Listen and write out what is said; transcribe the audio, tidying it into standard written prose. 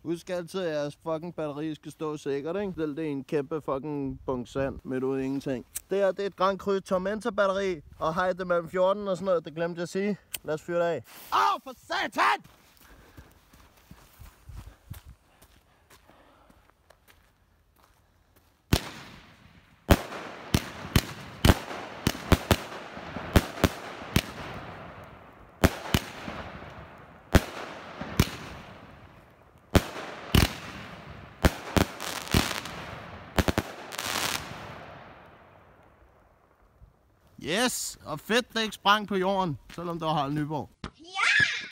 Husk altid, at jeres fucking batteri skal stå sikkert, ikke? Selv det er en kæmpe fucking bunke sand midt ud i ingenting. Det her, det er et Grand Cru Tormenta batteri, og højde mellem 14 og sådan noget, det glemte jeg at sige. Lad os fyre det af. Åh, for satan! Yes, og fedt det ikke sprang på jorden, selvom det var Harald Nyborg.